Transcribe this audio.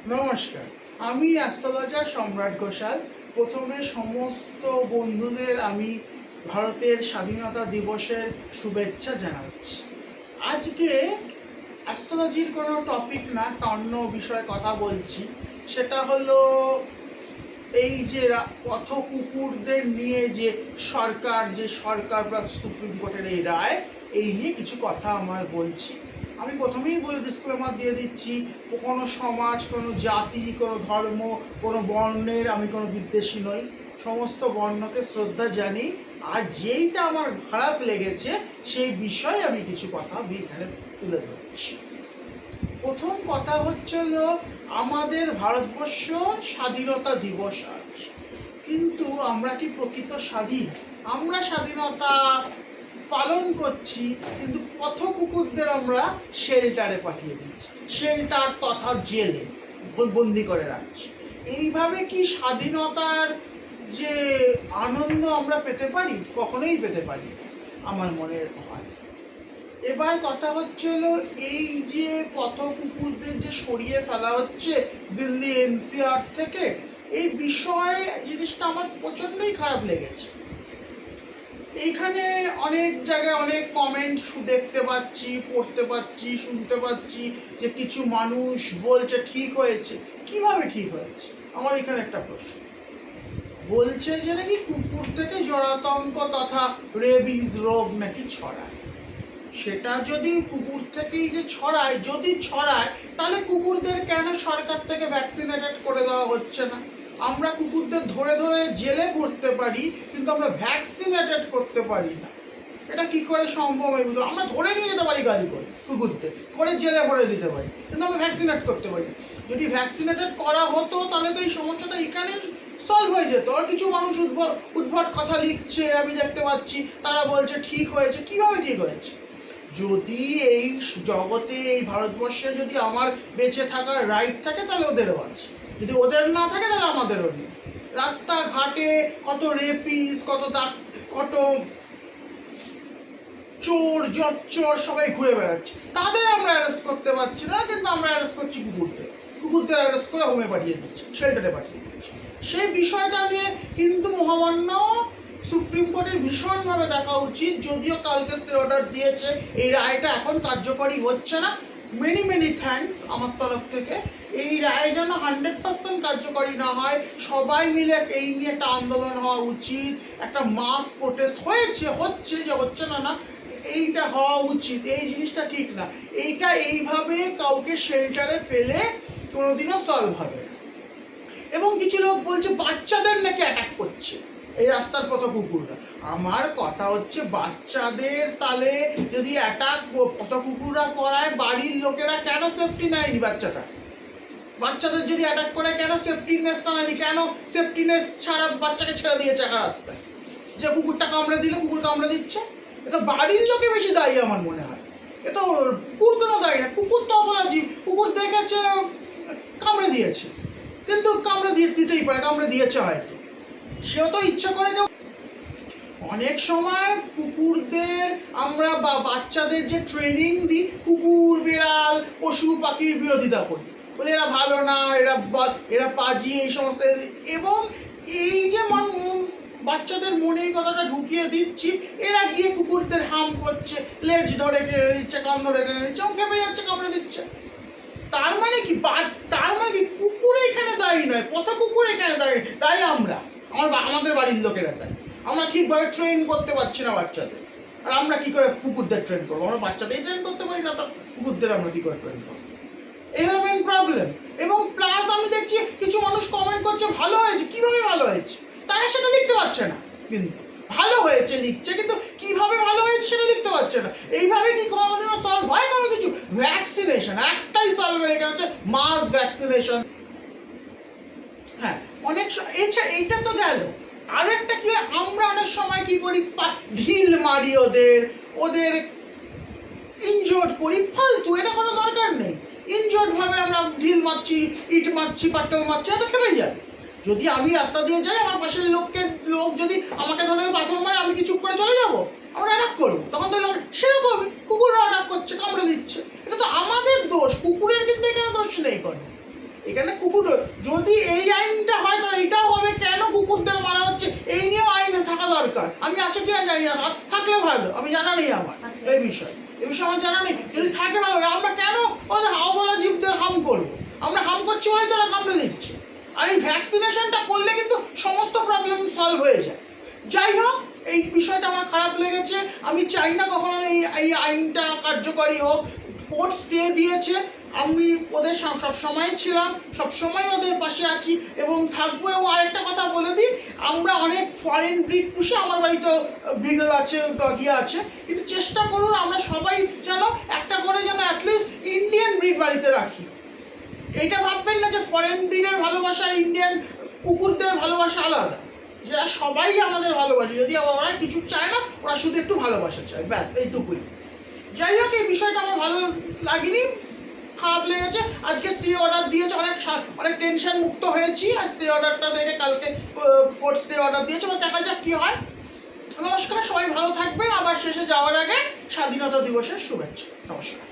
নমস্কার, আমি অ্যাস্ট্রোলজার সম্রাট ঘোষাল। প্রথমে সমস্ত বন্ধুদের আমি ভারতের স্বাধীনতা দিবসের শুভেচ্ছা জানাচ্ছি। আজকে অ্যাস্ট্রোলজির কোনো টপিক না, একটা অন্য বিষয়ে কথা বলছি। সেটা হলো এই যে পথ কুকুরদের নিয়ে যে সরকার প্লাস সুপ্রিম কোর্টের এই রায়, এই নিয়ে কিছু কথা আমার বলছি। আমি প্রথমেই বলে ডিসক্লেমার দিয়ে দিচ্ছি, কোনো সমাজ, কোনো জাতি, কোনো ধর্ম, কোনো বর্ণের আমি কোনো বিদ্বেষী নই। সমস্ত বর্ণকে শ্রদ্ধা জানি। আর যেইটা আমার খারাপ লেগেছে সেই বিষয়ে আমি কিছু কথা এখানে তুলে ধরছি। প্রথম কথা হচ্ছিল, আমাদের ভারতবর্ষ স্বাধীনতা দিবস আজ, কিন্তু আমরা কি প্রকৃত স্বাধীন? আমরা স্বাধীনতা পালন করছি, কিন্তু পথ কুকুরদের আমরা শেল্টারে পাঠিয়ে দিচ্ছি, শেল্টার তথা জেলে বন্দি করে রাখছি। এইভাবে কি স্বাধীনতার যে আনন্দ আমরা পেতে পারি? কখনোই পেতে পারি আমার মনে হয়। এবার কথা হচ্ছিল, এই যে পথ কুকুরদের যে সরিয়ে ফেলা হচ্ছে দিল্লি এনসিআর থেকে, এই বিষয়ে জিনিসটা আমার প্রচণ্ডই খারাপ লেগেছে। এইখানে অনেক জায়গায় অনেক কমেন্ট দেখতে পাচ্ছি, পড়তে পাচ্ছি, শুনতে পাচ্ছি যে কিছু মানুষ বলছে ঠিক হয়েছে। কিভাবে ঠিক হয়েছে? আমার এখানে একটা প্রশ্ন। বলছে যে নাকি কুকুর থেকে জরাতঙ্ক তথা রেবিজ রোগ নাকি ছড়ায়। সেটা যদি কুকুর থেকেই যে ছড়ায়, যদি ছড়ায়, তাহলে কুকুরদের কেন সরকার থেকে ভ্যাকসিনেটেড করে দেওয়া হচ্ছে না? আমরা কুকুরদের ধরে ধরে জেলে করতে পারি, কিন্তু আমরা ভ্যাকসিনেটেড করতে পারি না। এটা কি করে সম্ভব? এগুলো আমরা ধরে নিয়ে যেতে পারি গাড়ি করে, কুকুরদের করে জেলে ভরে দিতে পারি, কিন্তু আমরা ভ্যাকসিনেট করতে পারি। যদি ভ্যাকসিনেটেড করা হতো তাহলে তো এই সমস্যাটা এখানে সলভ হয়ে যেত। আর কিছু মানুষ উদ্ভট কথা লিখছে, আমি দেখতে পাচ্ছি, তারা বলছে ঠিক হয়েছে। কিভাবে ঠিক হয়েছে? যদি এই জগতে, এই ভারতবর্ষে যদি আমার বেঁচে থাকার রাইট থাকে, তাহলে ওদেরও আছে। যদি ওদের না থাকে, তাহলে আমাদেরও নেই। রাস্তাঘাটে কত রেপিস, কত চোর জচ্চর সবাই ঘুরে বেড়াচ্ছে, তাদের আমরা অ্যারেস্ট করতে পারছি না, কিন্তু আমরা অ্যারেস্ট করছি কুকুরদের অ্যারেস্ট করে হোমে পাঠিয়ে দিচ্ছি, শেল্টারে পাঠিয়ে দিচ্ছি। সেই বিষয়টা নিয়ে কিন্তু মহামান্য সুপ্রিম কোর্টের ভীষণভাবে দেখা উচিত। যদিও কালকে স্টে অর্ডার দিয়েছে, এই রায়টা এখন কার্যকরী হচ্ছে না। মেনি থ্যাঙ্কস আমার তরফ থেকে। এই রায় যেন 100% কার্যকরী না হয়, সবাই মিলে এই নিয়ে একটা আন্দোলন হওয়া উচিত। একটা মাস প্রোটেস্ট হচ্ছে না, এইটা হওয়া উচিত। এই জিনিসটা ঠিক না। এইটা এইভাবে কাউকে শেল্টারে ফেলে কোনোদিনও সলভ হবে। এবং কিছু লোক বলছে বাচ্চাদের নাকি অ্যাটাক করছে এই রাস্তার পথ কুকুররা। আমার কথা হচ্ছে, বাচ্চাদের তাহলে যদি অ্যাটাক পথ কুকুররা করায়, বাড়ির লোকেরা কেন সেফটি নেয়নি? বাচ্চাদের যদি অ্যাটাক করে, কেন সেফটিনেসটা নেয়নি? কেন সেফটিনেস ছাড়া বাচ্চাকে ছেড়ে দিয়েছে একা রাস্তায়? যে কুকুরটা কামড়ে দিল, কুকুর কামড়ে দিচ্ছে, এটা বাড়ির লোকে বেশি দায়ী আমার মনে হয়। এ তো কুকুর কোনো দায়ী না। কুকুর তো অপরাধী, কুকুর দেখেছে, কামড়ে দিয়েছে, কিন্তু কামড়ে দিতেই পারে, কামড়ে দিয়েছে হয়তো, সেও তো ইচ্ছা করে। যে অনেক সময় কুকুরদের আমরা বাচ্চাদের যে ট্রেনিং দিই, কুকুর, বিড়াল, পশু পাখির বিরোধিতা করি, বলে এরা ভালো না, এরা পাজি, এই সমস্ত। এবং এই যে বাচ্চাদের মনে এই কথাটা ঢুকিয়ে দিচ্ছি, এরা গিয়ে কুকুরদের হার্ম করছে, লেজ ধরে কেড়ে নিচ্ছে, কান ধরে কেড়ে নিচ্ছে, খেপে যাচ্ছে, কামড়ে দিচ্ছে। তার মানে কি কুকুর এখানে দায়ী নয়, পথ কুকুর এখানে দায়ী, তাই আমাদের বাড়ির লোকেরা দায়ী। আমরা ঠিকভাবে ট্রেন করতে পারছি না বাচ্চাদের। আর আমরা কি করে কুকুরদের ট্রেন করবো? আমরা বাচ্চাদের ট্রেন করতে পারি না, তো কুকুরদের আমরা কি করে ট্রেন করবো? এই হলো মেন প্রবলেম। এবং প্লাস আমি দেখছি কিছু মানুষ কমেন্ট করছে ভালো হয়েছে। কিভাবে ভালো হয়েছে? তারা সেটা লিখতে পারছে না, কিন্তু ভালো হয়েছে লিখছে, কিন্তু কিভাবে ভালো হয়েছে সেটা লিখতে পারছে না। এইভাবে কি কোনো সলভ হয়? কোনো কিছু? ভ্যাকসিনেশন একটাই সলভ হয়ে গেছে, মাস ভ্যাকসিনেশন। হ্যাঁ, অনেক এইটা তো গেল। আরো একটা কি, আমরা অনেক সময় কি করি, ঢিল মারি, ওদের ইনজোর্ড করি ফালতু। এটা কোনো দরকার নেই। ইনজোর্ড ভাবে আমরা ঢিল মারছি, ইট মারছি, পাটকেল মারছি, এটা খেপে যাবে। যদি আমি রাস্তা দিয়ে যাই, আমার পাশের লোক যদি আমাকে ধরে পাথর মারে, আমি কি চুপ করে চলে যাবো? আমরা অ্যাটাক করবো, তখন তো সেরকমই কুকুররা অ্যাটাক করছে, কামড়ে দিচ্ছে। এটা তো আমাদের দোষ, কুকুরের কিন্তু এখানে দোষ নেই কোনো। এখানে কুকুর, যদি এই আইনটা হয় তাহলে এটাও হবে কেন কুকুরদের মারা হচ্ছে, এই নিয়েও আইন থাকা দরকার। আমি আছে কিনা জানি না, থাকলে ভালো, আমি জানা নেই আমার এই বিষয়ে আমার জানা নেই। যদি থাকে ভালো, আমরা কেন ওদের হাওয়া জীবদের হার্ম করবো? আমরা হার্ম করছি বলেই তারা কামড়ে দিচ্ছে। আর এই ভ্যাকসিনেশনটা করলে কিন্তু সমস্ত প্রবলেম সলভ হয়ে যায়। যাই হোক, এই বিষয়টা আমার খারাপ লেগেছে। আমি চাই না কখনো এই আইনটা কার্যকরী হোক। কোর্ট স্টে দিয়েছে, আমি ওদের সবসময় ছিলাম, সবসময় ওদের পাশে আছি এবং থাকবো। এবং আরেকটা কথা বলে দিই, আমরা অনেক ফরেন ব্রিড পুষি, আমার বাড়িতে বিগল আছে, ডগি আছে, কিন্তু চেষ্টা করুন আমরা সবাই যেন একটা করে যেন অ্যাটলিস্ট ইন্ডিয়ান ব্রিড বাড়িতে রাখি। এইটা ভাববেন না যে ফরেন ব্রিডের ভালোবাসা ইন্ডিয়ান কুকুরদের ভালোবাসা আলাদা, যারা সবাই আমাদের ভালোবাসে। যদি ওরা কিছু চায় না, ওরা শুধু একটু ভালোবাসা চায়, ব্যাস এইটুকুই। যাই হোক, এই বিষয়টা আমার ভালো লাগেনি, খারাপ লেগেছে। আজকে স্টে অর্ডার দিয়েছে, অনেক টেনশন মুক্ত হয়েছি। আর স্টে অর্ডারটা দেখে কালকে কোর্ট স্টে অর্ডার দিয়েছে, দেখা যাক কি হয়। নমস্কার, সবাই ভালো থাকবেন। আবার শেষে যাওয়ার আগে স্বাধীনতা দিবসের শুভেচ্ছা। নমস্কার।